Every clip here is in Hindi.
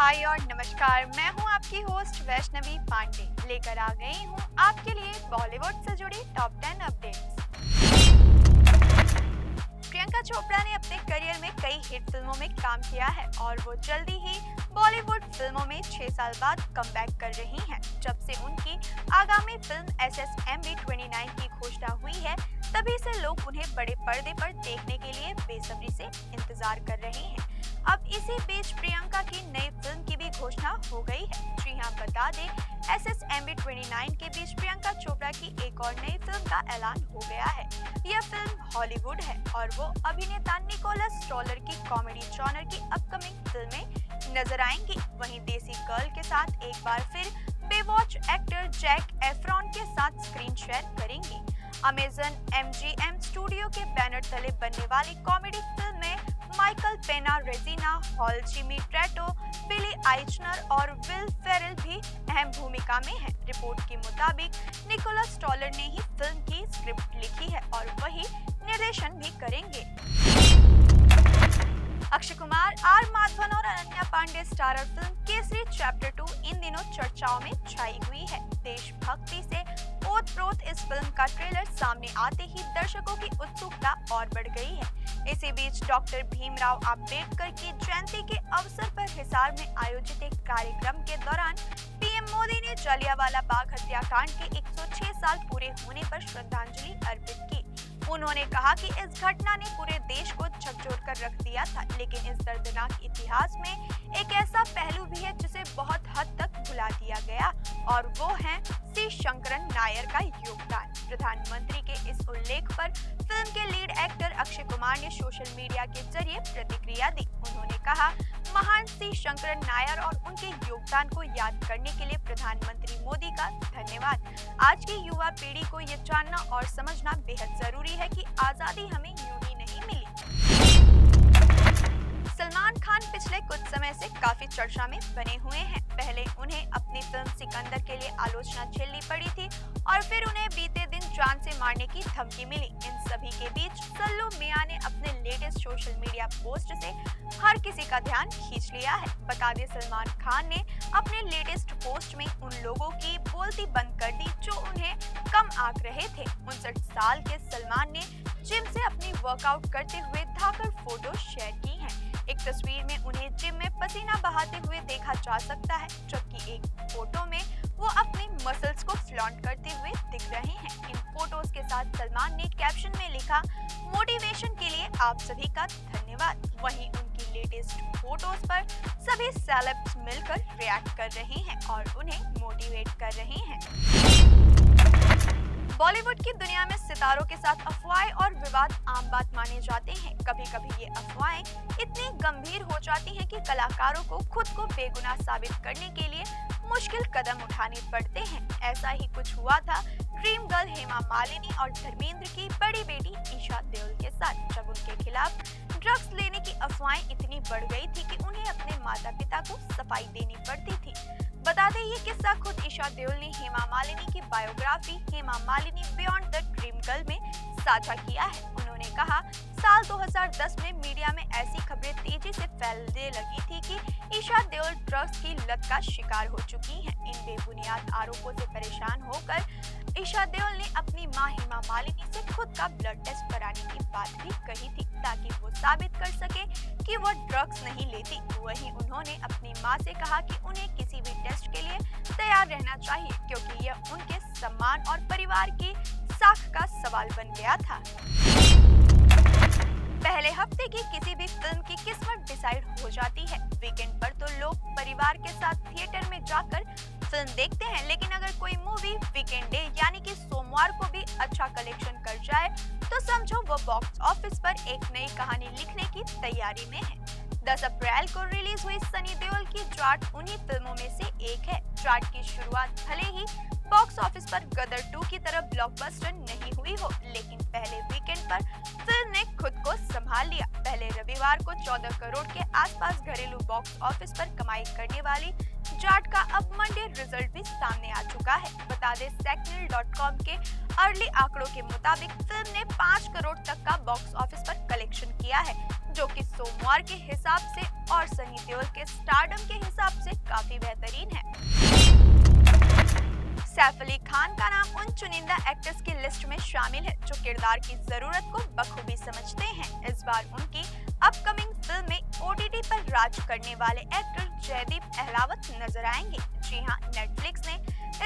हाय और नमस्कार। मैं हूं आपकी होस्ट वैष्णवी पांडे, लेकर आ गई हूं आपके लिए बॉलीवुड से जुड़ी टॉप 10 अपडेट्स। प्रियंका चोपड़ा ने अपने करियर में कई हिट फिल्मों में काम किया है और वो जल्दी ही बॉलीवुड फिल्मों में 6 साल बाद कमबैक कर रही हैं। जब से उनकी आगामी फिल्म SSMB 29 की घोषणा हुई है, तभी से लोग उन्हें बड़े पर्दे पर देखने के लिए बेसब्री से इंतजार कर रहे हैं। अब इसी बीच प्रियंका की नई फिल्म की भी घोषणा हो गई है। जी हां, बता दें, SSMB 29 के बीच प्रियंका चोपड़ा की एक और नई फिल्म का ऐलान हो गया है। यह फिल्म हॉलीवुड है और वो अभिनेता निकोलस स्टॉलर की कॉमेडी जॉनर की अपकमिंग फिल्म में नजर आएंगी। वहीं देसी गर्ल के साथ एक बार फिर बेवॉच एक्टर जैक एफ्रॉन के साथ स्क्रीन शेयर करेंगी। अमेजन MGM स्टूडियो के बैनर तले बनने वाली कॉमेडी फिल्म में माइकल पेना, रेजिना हॉल, जिमी ट्रेटो, बिली आइचनर और विल फेरेल भी अहम भूमिका में हैं। रिपोर्ट के मुताबिक निकोलस स्टॉलर ने ही फिल्म की स्क्रिप्ट लिखी है और वही निर्देशन भी करेंगे। अक्षय कुमार, R माधवन और Ananya Pandey starrer film Kesari chapter 2 इन दिनों चर्चाओं में छाई हुई है। देशभक्ति से ओत-प्रोत इस फिल्म का ट्रेलर सामने आते ही दर्शकों की उत्सुकता और बढ़ गई है। इसी बीच डॉक्टर भीमराव अंबेडकर की जयंती के अवसर पर हिसार में आयोजित एक कार्यक्रम के दौरान PM मोदी ने जलियांवाला बाग हत्याकांड के 106 साल पूरे होने पर श्रद्धांजलि अर्पित की। उन्होंने कहा कि इस घटना ने पूरे देश को झकझोर कर रख दिया था, लेकिन इस दर्दनाक इतिहास में एक ऐसा पहलू भी है जिसे बहुत हद तक भुला दिया गया और वो है C शंकरन नायर का योगदान। प्रधानमंत्री के इस उल्लेख पर फिल्म के लीड एक्टर अक्षय कुमार ने सोशल मीडिया के जरिए प्रतिक्रिया दी। उन्होंने कहा, महान C शंकरन नायर और उनके योगदान को याद करने के लिए प्रधानमंत्री मोदी का धन्यवाद। आज की युवा पीढ़ी को ये जानना और समझना बेहद जरूरी है कि आजादी हमें यूं ही नहीं मिली। सलमान खान पिछले कुछ समय से काफी चर्चा में बने हुए हैं। पहले उन्हें अपनी फिल्म सिकंदर के लिए आलोचना झेलनी पड़ी थी और फिर उन्हें बीते दिन जान से मारने की धमकी मिली। इन सभी के बीच सल्लू मियां ने अपने लेटेस्ट सोशल मीडिया पोस्ट से हर किसी का ध्यान खींच लिया है। बता दें, सलमान खान ने अपने लेटेस्ट पोस्ट में उन लोगों की बोलती बंद कर दी जो उन्हें कम आंक रहे थे। 59 साल के सलमान ने जिम से अपनी वर्कआउट करते हुए धाकड़ फोटो शेयर की हैं। एक तस्वीर में उन्हें जिम में पसीना बहाते हुए देखा जा सकता है, जबकि एक फोटो में वो अपनी मसल्स को फ्लॉन्ट करते हुए दिख रहे हैं। इन फोटोज के साथ सलमान ने कैप्शन में लिखा, मोटिवेशन के लिए आप सभी का धन्यवाद। वहीं उनकी लेटेस्ट फोटोज पर सभी सेलेब्स मिलकर रिएक्ट कर रहे हैं और उन्हें मोटिवेट कर रहे हैं। बॉलीवुड की दुनिया में सितारों के साथ अफवाहें और विवाद आम बात माने जाते हैं। कभी कभी ये अफवाहें इतनी गंभीर हो जाती हैं कि कलाकारों को खुद को बेगुनाह साबित करने के लिए मुश्किल कदम उठाने पड़ते हैं। ऐसा ही कुछ हुआ था ड्रीम गर्ल हेमा मालिनी और धर्मेंद्र की बड़ी बेटी ईशा देओल के साथ, जब उनके खिलाफ ड्रग्स लेने की अफवाहें इतनी बढ़ गई थी कि उन्हें अपने माता पिता को सफाई देनी पड़ती थी। बता दें, ये किस्सा खुद ईशा देओल ने हेमा मालिनी की biography Hema Malini beyond the dream girl में साझा किया है। उन्होंने कहा, साल 2010 में मीडिया में ऐसी खबरें तेजी से फैलने लगी थी कि ईशा देओल ड्रग्स की लत का शिकार हो चुकी हैं। इन बेबुनियाद आरोपों से परेशान होकर ईशा देओल ने अपनी मां हेमा मालिनी से खुद का ब्लड टेस्ट कराने की बात भी कही थी, ताकि वो साबित कर सके कि वो ड्रग्स नहीं लेती। वहीं उन्होंने अपनी मां से कहा कि उन्हें किसी भी टेस्ट के लिए तैयार रहना चाहिए, क्योंकि यह उनके सम्मान और परिवार की साख का सवाल बन गया था। पहले हफ्ते की किसी भी फिल्म की किस्मत डिसाइड हो जाती है। वीकेंड पर तो लोग परिवार के साथ थिएटर में जाकर फिल्म देखते हैं, लेकिन अगर कोई मूवी वीकेंड डे यानी कि सोमवार को भी अच्छा कलेक्शन कर जाए तो समझो वो बॉक्स ऑफिस पर एक नई कहानी लिखने की तैयारी में है। 10 अप्रैल को रिलीज हुई सनी देओल की जाट उन्हीं फिल्मों में से एक है। जाट की शुरुआत भले ही बॉक्स ऑफिस पर गदर 2 की तरह ब्लॉकबस्टर नहीं हुई हो, लेकिन पहले वीकेंड पर फिल्म ने खुद को संभाल लिया। पहले रविवार को 14 करोड़ के आसपास घरेलू बॉक्स ऑफिस पर कमाई करने वाली जाट का अब मंडे रिजल्ट भी सामने आ चुका है। बता दें सेक्नल.com के अर्ली आंकड़ों के मुताबिक फिल्म ने 5 करोड़ तक का बॉक्स ऑफिस पर कलेक्शन किया है, जो कि सोमवार के हिसाब से और सनी देओल के स्टारडम के हिसाब से काफी बेहतरीन है। सैफ अली खान का नाम उन चुनिंदा एक्टर्स की लिस्ट में शामिल है जो किरदार की जरूरत को बखूबी समझते हैं। इस बार उनकी अपकमिंग फिल्म में ओटीटी पर राज करने वाले एक्टर जयदीप अहलावत नजर आएंगे। जी हां, नेटफ्लिक्स ने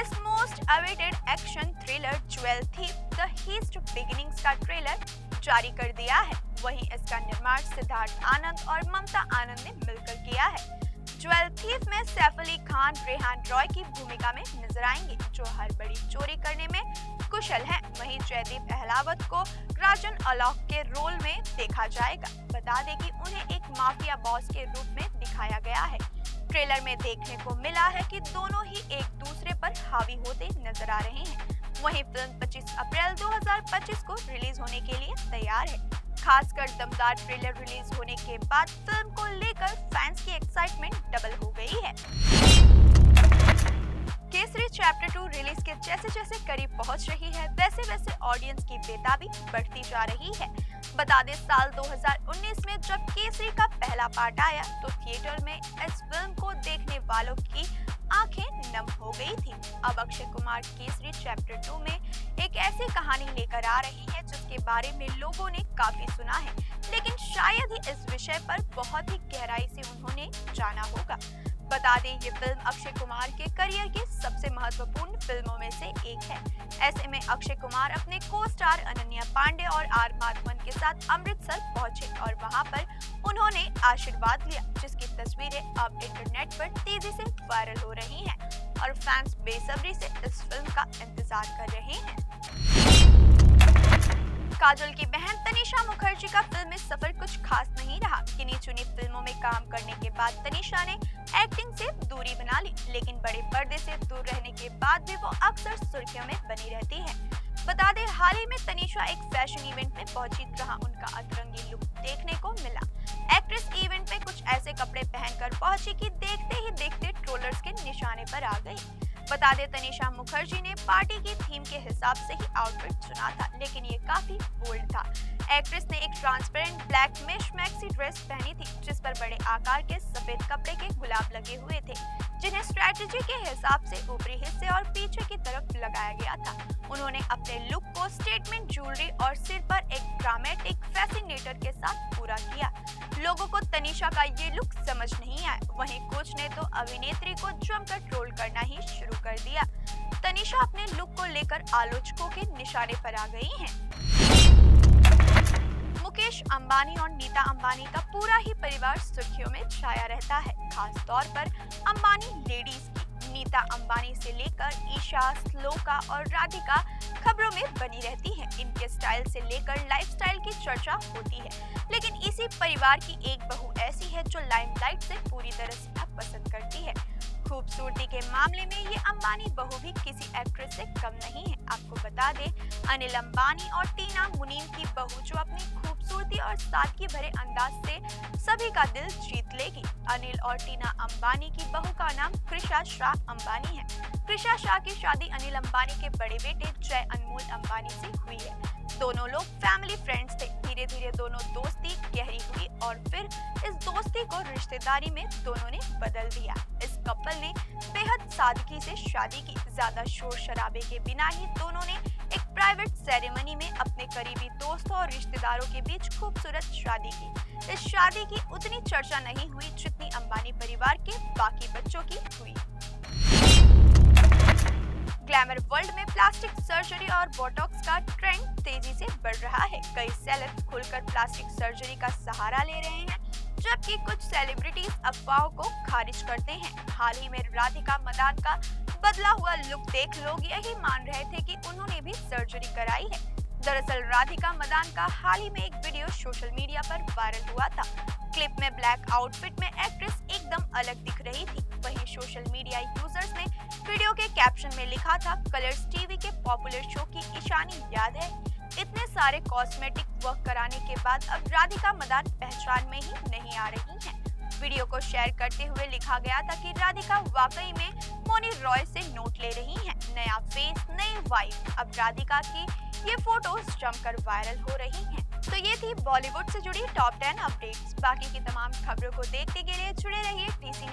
इस most awaited action thriller jewel thief the heist beginnings का ट्रेलर जारी कर दिया है। वहीं इसका निर्माण सिद्धार्थ आनंद और ममता आनंद ने मिलकर किया है। ज्वेल थीफ में सैफ अली खान रेहान रॉय की भूमिका में नजर आएंगे, जो हर बड़ी चोरी करने में कुशल हैं। वहीं जयदीप अहलावत को राजन अलोक के रोल में देखा जाएगा। बता दें कि उन्हें एक माफिया बॉस के रूप में दिखाया गया है। ट्रेलर में देखने को मिला है कि दोनों ही एक दूसरे पर हावी होते नजर आ रहे हैं। वहीं फिल्म 25 अप्रैल 2025 को रिलीज होने के लिए तैयार है। खासकर दमदार ट्रेलर रिलीज होने के बाद फिल्म को लेकर फैंस की एक्साइटमेंट डबल हो गई है। केसरी चैप्टर 2 रिलीज के जैसे जैसे करीब पहुंच रही है, वैसे वैसे ऑडियंस की बेताबी बढ़ती जा रही है। बता दें साल 2019 में जब केसरी का पहला पार्ट आया तो थिएटर में इस फिल्म को देखने वालों की आंखें नम हो गई थी। अब अक्षय कुमार केसरी चैप्टर 2 में एक ऐसी कहानी लेकर आ रही है जिसके बारे में लोगों ने काफी सुना है, लेकिन शायद ही इस विषय पर बहुत ही गहराई से उन्होंने जाना होगा। बता दें ये फिल्म अक्षय कुमार के करियर की सबसे महत्वपूर्ण फिल्मों में से एक है। ऐसे में अक्षय कुमार अपने को स्टार अनन्या पांडे और आर माधवन के साथ अमृतसर पहुंचे और वहां पर उन्होंने आशीर्वाद लिया, जिसकी तस्वीरें अब इंटरनेट पर तेजी से वायरल हो रही हैं और फैंस बेसब्री से इस फिल्म का इंतजार कर रहे हैं। काजोल की बहन तनिषा मुखर्जी का फिल्म में सफर कुछ खास नहीं रहा। गिनी चुनी फिल्मों में काम करने के बाद तनिषा ने एक्टिंग से दूरी बना ली, लेकिन बड़े पर्दे से दूर रहने के बाद भी वो अक्सर सुर्खियों में बनी रहती है। बता दें हाल ही में तनिषा एक फैशन इवेंट में पहुंची, जहां उनका अतरंगी लुक देखने को मिला। एक्ट्रेस इवेंट में कुछ ऐसे कपड़े पहनकर पहुंची कि देखते ही देखते ट्रोलर्स के निशाने पर आ गई। बता दें तनिषा मुखर्जी ने पार्टी की थीम के हिसाब से ही आउटफिट चुना था, लेकिन ये काफी बोल्ड था। एक्ट्रेस ने एक transparent black mesh maxi dress पहनी थी, जिस पर बड़े आकार के सफेद कपड़े के गुलाब लगे हुए थे, जिन्हें स्ट्रेटजी के हिसाब से ऊपरी हिस्से और पीछे की तरफ लगाया गया था। उन्होंने अपने लुक को स्टेटमेंट ज्वेलरी और सिर पर एक ड्रामेटिक फैसिनेटर के साथ पूरा किया। लोगों को तनिषा का ये लुक समझ नहीं आया, वहीं कुछ ने तो अभिनेत्री को जमकर ट्रोल करना ही शुरू कर दिया। तनिषा अपने लुक को लेकर आलोचकों के निशाने पर आ गई हैं। मुकेश अंबानी और नीता अंबानी का पूरा ही परिवार सुर्खियों में छाया रहता है, खास तौर पर अंबानी लेडीज की। नीता अंबानी से लेकर ईशा, श्लोका और राधिका खबरों में बनी रहती हैं। इनके स्टाइल से लेकर लाइफस्टाइल की चर्चा होती है, लेकिन इसी परिवार की एक बहू ऐसी है जो लाइमलाइट से पूरी तरह से पसंद करती है। खूबसूरती के मामले में ये अंबानी बहू भी किसी एक्ट्रेस से कम नहीं है। आपको बता दें अनिल अंबानी और टीना मुनीम की बहू जो अपनी खूबसूरती और सादगी भरे अंदाज से सभी का दिल जीत लेगी। अनिल और टीना अंबानी की बहू का नाम कृषा शाह अंबानी है। कृषा शाह की शादी अनिल अंबानी के बड़े बेटे जय अनमोल अंबानी से हुई है। दोनों लोग फैमिली फ्रेंड्स थे। धीरे धीरे दोनों दोस्ती गहरी हुई और फिर इस दोस्ती को रिश्तेदारी में दोनों ने बदल दिया। इस कपल ने बेहद सादगी से शादी की। ज्यादा शोर शराबे के बिना ही दोनों ने एक प्राइवेट सेरेमनी में अपने करीबी दोस्तों और रिश्तेदारों के बीच खूबसूरत शादी की। इस शादी की उतनी चर्चा नहीं हुई जितनी अंबानी परिवार के बाकी बच्चों की हुई। ग्लैमर वर्ल्ड में प्लास्टिक सर्जरी और बोटॉक्स का ट्रेंड तेजी से बढ़ रहा है। कई सेलेब्स खुलकर प्लास्टिक सर्जरी का सहारा ले रहे हैं, जबकि कुछ सेलिब्रिटीज अफवाहों को खारिज करते हैं। हाल ही में राधिका मदान का बदला हुआ लुक देख लोग यही मान रहे थे कि उन्होंने भी सर्जरी कराई है। दरअसल राधिका मदान का हाल ही में एक वीडियो सोशल मीडिया पर वायरल हुआ था। क्लिप में ब्लैक आउटफिट में एक्ट्रेस एकदम अलग दिख रही थी। वहीं सोशल मीडिया यूजर्स ने वीडियो के कैप्शन में लिखा था, कलर्स टीवी के पॉपुलर शो की ईशानी याद है। इतने सारे कॉस्मेटिक वर्क कराने के बाद अब राधिका मदान पहचान में ही नहीं आ रही हैं। वीडियो को शेयर करते हुए लिखा गया था कि राधिका वाकई में मौनी रॉय से नोट ले रही हैं। नया फेस, नई वाइब। अब राधिका की ये फोटोज जमकर वायरल हो रही हैं। तो ये थी बॉलीवुड से जुड़ी टॉप 10 अपडेट्स। बाकी की तमाम खबरों को देखने के लिए जुड़े रहिए TC